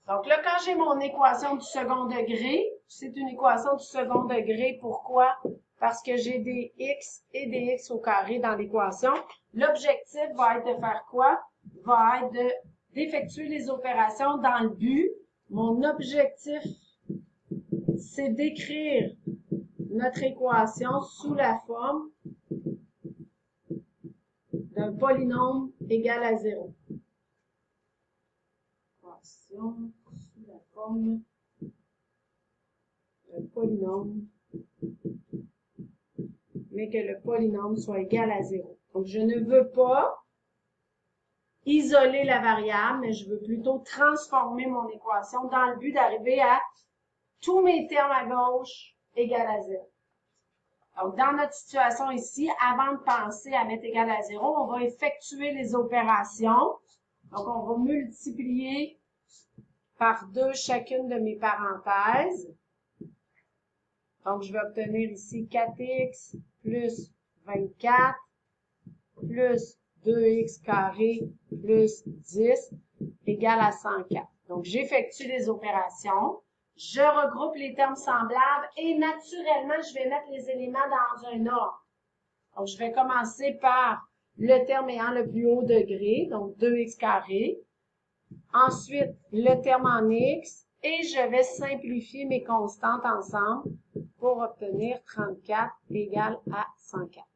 Donc là, quand j'ai mon équation du second degré, c'est une équation du second degré. Pourquoi? Parce que j'ai des x et des x au carré dans l'équation. L'objectif va être de faire quoi? Va être d'effectuer les opérations dans le but. Mon objectif, c'est d'écrire notre équation sous la forme d'un polynôme égal à 0. Équation sous la forme d'un polynôme, mais que le polynôme soit égal à 0. Donc, je ne veux pas isoler la variable, mais je veux plutôt transformer mon équation dans le but d'arriver à tous mes termes à gauche égal à 0. Donc, dans notre situation ici, avant de penser à mettre égal à 0, on va effectuer les opérations. Donc, on va multiplier par 2 chacune de mes parenthèses. Donc, je vais obtenir ici 4x plus 24 plus 2x carré plus 10 égale à 104. Donc, j'effectue les opérations. Je regroupe les termes semblables et naturellement, je vais mettre les éléments dans un ordre. Donc, je vais commencer par le terme ayant le plus haut degré, donc 2x carré. Ensuite, le terme en x et je vais simplifier mes constantes ensemble pour obtenir 34 égale à 104.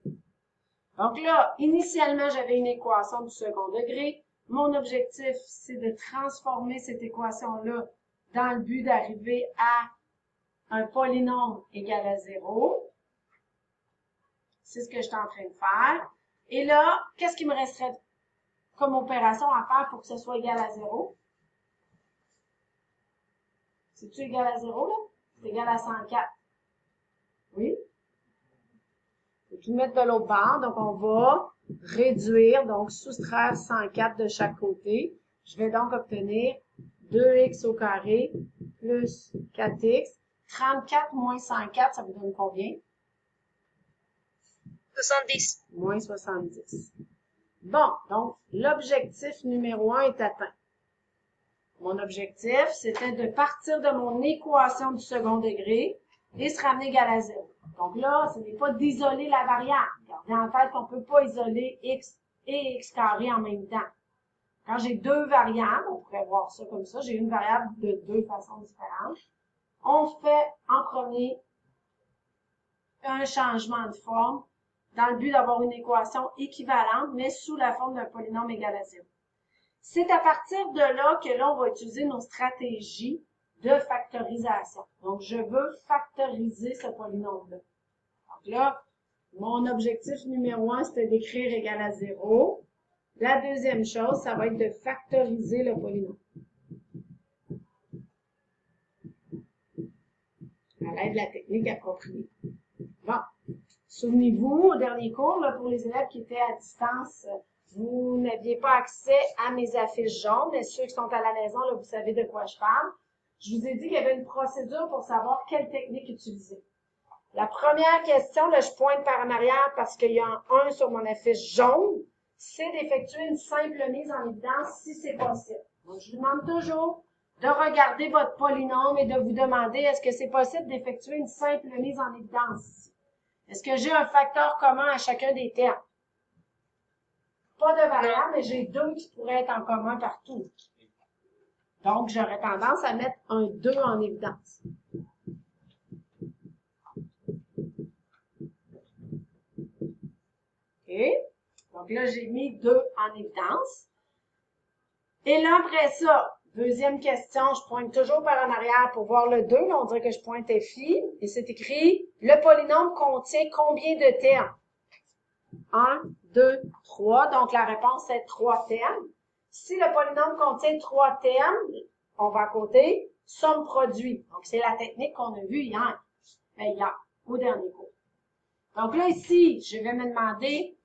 Donc là, initialement, j'avais une équation du second degré. Mon objectif, c'est de transformer cette équation-là dans le but d'arriver à un polynôme égal à 0. C'est ce que je suis en train de faire. Et là, qu'est-ce qui me resterait comme opération à faire pour que ce soit égal à 0? C'est-tu égal à 0, là? C'est égal à 104. Oui? Il faut tout mettre de l'autre bord. Donc, on va réduire, donc soustraire 104 de chaque côté. Je vais donc obtenir 2x au carré plus 4x. 34 moins 104, ça vous donne combien? 70. Moins 70. Bon, donc, l'objectif numéro 1 est atteint. Mon objectif, c'était de partir de mon équation du second degré et se ramener égal à 0. Donc là, ce n'est pas d'isoler la variable. Gardez en tête qu'on ne peut pas isoler x et x carré en même temps. Quand j'ai deux variables, on pourrait voir ça comme ça, j'ai une variable de deux façons différentes. On fait en premier un changement de forme dans le but d'avoir une équation équivalente, mais sous la forme d'un polynôme égal à 0. C'est à partir de là que là, on va utiliser nos stratégies de factorisation. Donc, je veux factoriser ce polynôme-là. Donc là, mon objectif numéro 1, c'était d'écrire égal à 0. La deuxième chose, ça va être de factoriser le polynôme. À l'aide de la technique appropriée. Bon. Souvenez-vous, au dernier cours, là, pour les élèves qui étaient à distance, vous n'aviez pas accès à mes affiches jaunes, mais ceux qui sont à la maison, là, vous savez de quoi je parle. Je vous ai dit qu'il y avait une procédure pour savoir quelle technique utiliser. La première question, là, je pointe par en arrière parce qu'il y a un sur mon affiche jaune, c'est d'effectuer une simple mise en évidence si c'est possible. Donc, je vous demande toujours de regarder votre polynôme et de vous demander est-ce que c'est possible d'effectuer une simple mise en évidence ici. Est-ce que j'ai un facteur commun à chacun des termes? Pas de variable, mais j'ai deux qui pourraient être en commun partout. Donc, j'aurais tendance à mettre un 2 en évidence. OK? Donc là, j'ai mis 2 en évidence. Et là, après ça, deuxième question, je pointe toujours par en arrière pour voir le 2. Là, on dirait que je pointe FI. Et c'est écrit, le polynôme contient combien de termes? 1, 2, 3. Donc, la réponse est 3 termes. Si le polynôme contient 3 termes, on va à côté, somme produit. Donc, c'est la technique qu'on a vue hier. Au dernier cours. Donc là, ici, je vais me demander,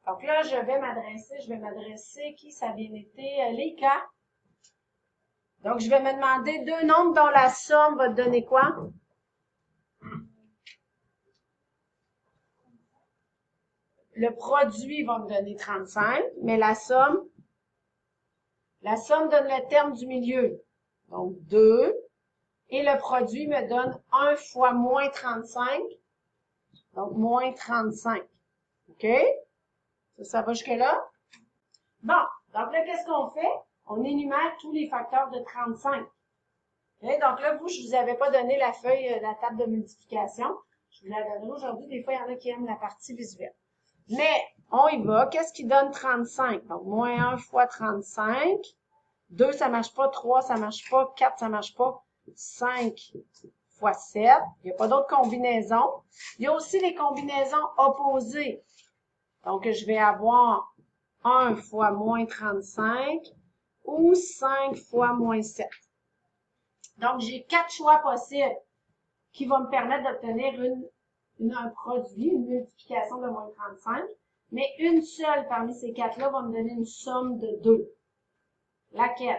donc là, je vais m'adresser, qui ça a bien été? Les cas. Donc, je vais me demander deux nombres dont la somme va te donner quoi? Le produit va me donner 35, mais la somme donne le terme du milieu. Donc 2. Et le produit me donne 1 fois moins 35. Donc moins 35. OK? Ça va jusque-là? Bon, donc là, qu'est-ce qu'on fait? On énumère tous les facteurs de 35. Okay? Donc là, je vous avais pas donné la feuille, la table de multiplication. Je vous la donnerai aujourd'hui. Des fois, il y en a qui aiment la partie visuelle. Mais, on y va. Qu'est-ce qui donne 35? Donc, moins 1 fois 35. 2, ça marche pas. 3, ça marche pas. 4, ça marche pas. 5 fois 7. Il n'y a pas d'autres combinaisons. Il y a aussi les combinaisons opposées. Donc, je vais avoir 1 fois moins 35 ou 5 fois moins 7. Donc, j'ai 4 choix possibles qui vont me permettre d'obtenir un produit, une multiplication de moins 35. Mais une seule parmi ces 4-là va me donner une somme de 2. Laquelle?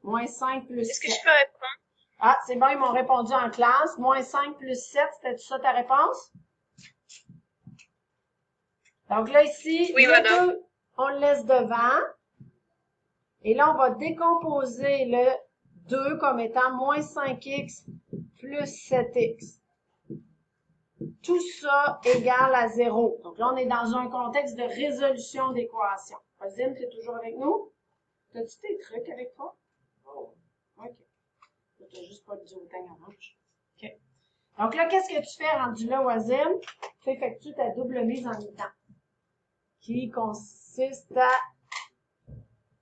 Moins 5 plus 7. Est-ce que je peux répondre? Ah, c'est bon, ils m'ont répondu en classe. Moins 5 plus 7, c'était ça ta réponse? Donc là, ici, Oui, le 2, on le laisse devant. Et là, on va décomposer le 2 comme étant moins 5x plus 7x. Tout ça égale à 0. Donc là, on est dans un contexte de résolution d'équation. Rosine, tu es toujours avec nous? As-tu tes trucs avec toi? Oh. OK. Tu n'as juste pas le duotang en manche. OK. Donc là, qu'est-ce que tu fais rendu là, Wazim? Tu effectues ta double mise en mi-temps, qui consiste à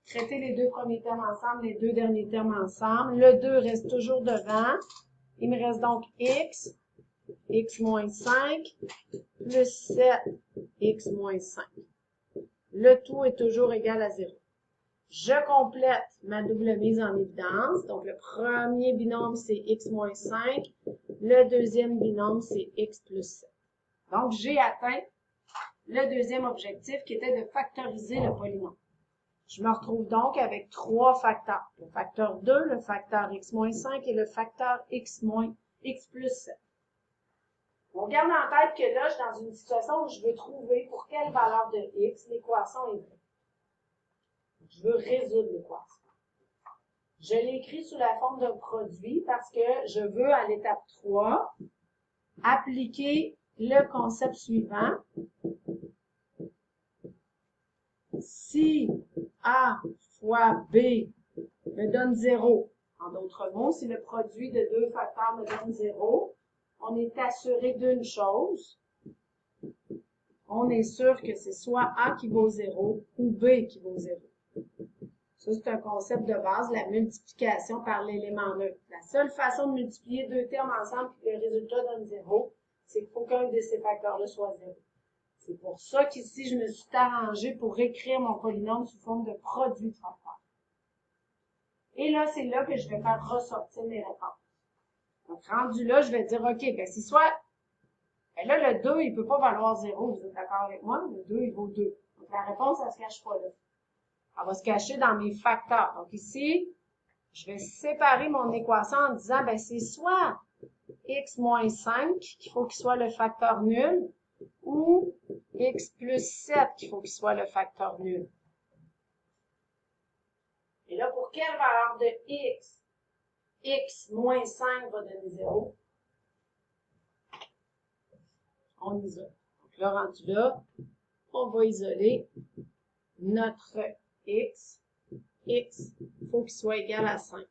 traiter les deux premiers termes ensemble, les deux derniers termes ensemble. Le 2 reste toujours devant. Il me reste donc x moins 5, plus 7, x moins 5. Le tout est toujours égal à 0. Je complète ma double mise en évidence. Donc, le premier binôme, c'est x moins 5. Le deuxième binôme, c'est x plus 7. Donc, j'ai atteint le deuxième objectif qui était de factoriser le polynôme. Je me retrouve donc avec 3 facteurs. Le facteur 2, le facteur x moins 5 et le facteur x plus 7. On garde en tête que là, je suis dans une situation où je veux trouver pour quelle valeur de x l'équation est vraie. Je veux résoudre l'équation. Je l'écris sous la forme d'un produit parce que je veux, à l'étape 3, appliquer le concept suivant. Si A fois B me donne 0, en d'autres mots, si le produit de deux facteurs me donne 0, on est assuré d'une chose. On est sûr que c'est soit A qui vaut 0 ou B qui vaut 0. Ça, c'est un concept de base, la multiplication par l'élément neutre. La seule façon de multiplier deux termes ensemble et que le résultat donne 0, c'est qu'il faut qu'un de ces facteurs-là soit 0. C'est pour ça qu'ici, je me suis arrangée pour écrire mon polynôme sous forme de produit de facteurs. Et là, c'est là que je vais faire ressortir mes réponses. Donc, rendu là, je vais dire, OK, ben c'est soit, ben là, le 2, il ne peut pas valoir 0, vous êtes d'accord avec moi? Le 2, il vaut 2. Donc, la réponse, elle ne se cache pas là. Elle va se cacher dans mes facteurs. Donc, ici, je vais séparer mon équation en disant, ben c'est soit x moins 5 qu'il faut qu'il soit le facteur nul, ou x plus 7 qu'il faut qu'il soit le facteur nul. Et là, pour quelle valeur de x, x moins 5 va donner 0? On isole. Donc là, rendu là, on va isoler notre x. X, il faut qu'il soit égal à 5.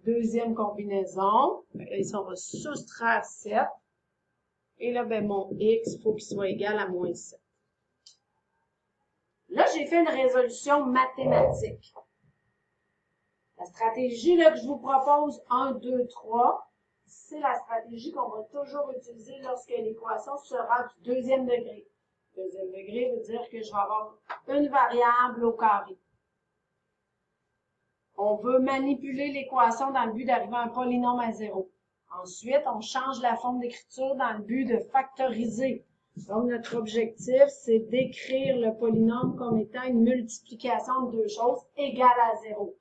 Deuxième combinaison, ici on va soustraire 7. Et là, ben mon x, il faut qu'il soit égal à moins 7. Là, j'ai fait une résolution mathématique. La stratégie là, que je vous propose, 1, 2, 3, c'est la stratégie qu'on va toujours utiliser lorsque l'équation sera du deuxième degré. Deuxième degré veut dire que je vais avoir une variable au carré. On veut manipuler l'équation dans le but d'arriver à un polynôme à 0. Ensuite, on change la forme d'écriture dans le but de factoriser. Donc, notre objectif, c'est d'écrire le polynôme comme étant une multiplication de deux choses égales à 0.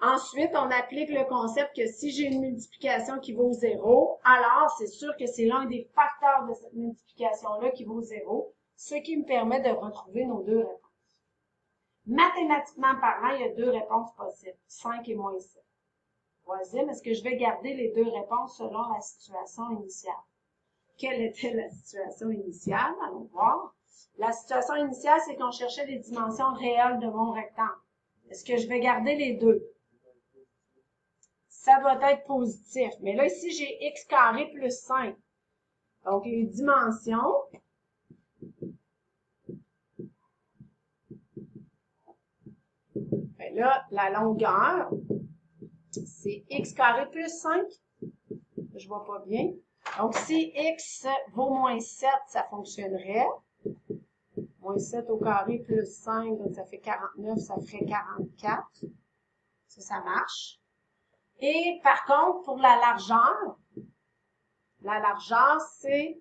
Ensuite, on applique le concept que si j'ai une multiplication qui vaut 0, alors c'est sûr que c'est l'un des facteurs de cette multiplication-là qui vaut 0. ce qui me permet de retrouver nos deux réponses. Mathématiquement parlant, il y a deux réponses possibles, 5 et moins 7. Troisième, est-ce que je vais garder les deux réponses selon la situation initiale? Quelle était la situation initiale? Allons voir. La situation initiale, c'est qu'on cherchait les dimensions réelles de mon rectangle. Est-ce que je vais garder les deux? Ça doit être positif. Mais là, ici, j'ai x carré plus 5. Donc, les dimensions. Ben là, la longueur, c'est x carré plus 5. Je vois pas bien. Donc, si x vaut moins 7, ça fonctionnerait. Moins 7 au carré plus 5, donc ça fait 49, ça ferait 44. Ça marche. Et par contre, pour la largeur, c'est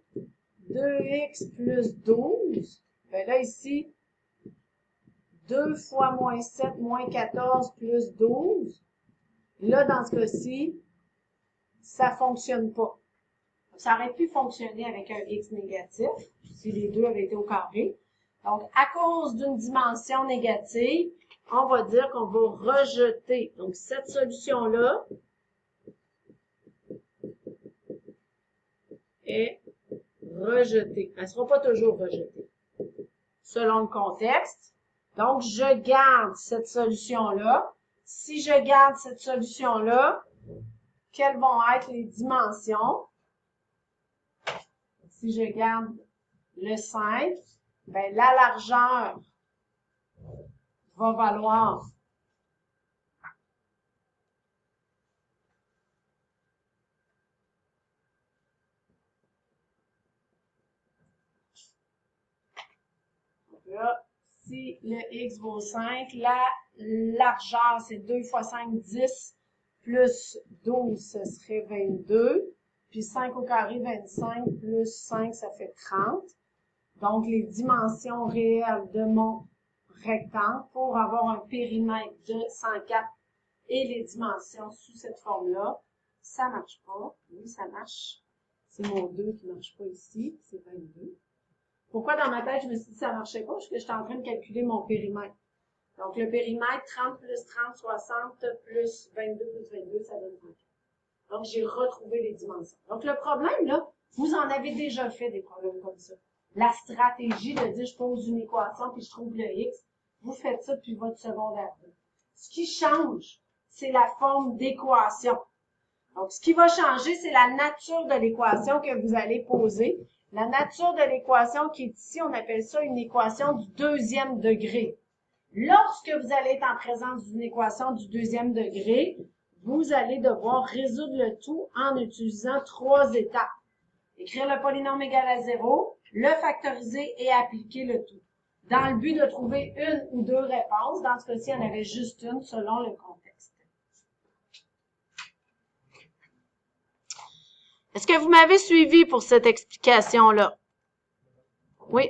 2x plus 12. Ben là, ici, 2 fois moins 7 moins 14 plus 12. Là, dans ce cas-ci, ça ne fonctionne pas. Ça aurait pu fonctionner avec un x négatif, si les deux avaient été au carré. Donc, à cause d'une dimension négative, on va dire qu'on va rejeter. Donc, cette solution-là est rejetée. Elle ne sera pas toujours rejetée, selon le contexte. Donc, je garde cette solution-là. Si je garde cette solution-là, quelles vont être les dimensions? Si je garde le 5, ben, la largeur va valoir là, si le x vaut 5, la largeur, c'est 2 fois 5, 10, plus 12, ce serait 22. Puis 5 au carré, 25, plus 5, ça fait 30. Donc, les dimensions réelles de mon rectangle pour avoir un périmètre de 104 et les dimensions sous cette forme-là, ça ne marche pas. Oui, ça marche. C'est mon 2 qui ne marche pas ici, c'est 22. Pourquoi dans ma tête, je me suis dit que ça ne marchait pas? Parce que j'étais en train de calculer mon périmètre. Donc, le périmètre, 30 plus 30, 60 plus 22 plus 22, ça donne 24. Donc, j'ai retrouvé les dimensions. Donc, le problème, là, vous en avez déjà fait des problèmes comme ça. La stratégie de dire, je pose une équation puis je trouve le x, vous faites ça depuis votre secondaire. Ce qui change, c'est la forme d'équation. Donc, ce qui va changer, c'est la nature de l'équation que vous allez poser. La nature de l'équation qui est ici, on appelle ça une équation du deuxième degré. Lorsque vous allez être en présence d'une équation du deuxième degré, vous allez devoir résoudre le tout en utilisant 3 étapes. Écrire le polynôme égal à 0, le factoriser et appliquer le tout. Dans le but de trouver une ou deux réponses, dans ce cas-ci, il y en avait juste une selon le contexte. Est-ce que vous m'avez suivi pour cette explication-là? Oui.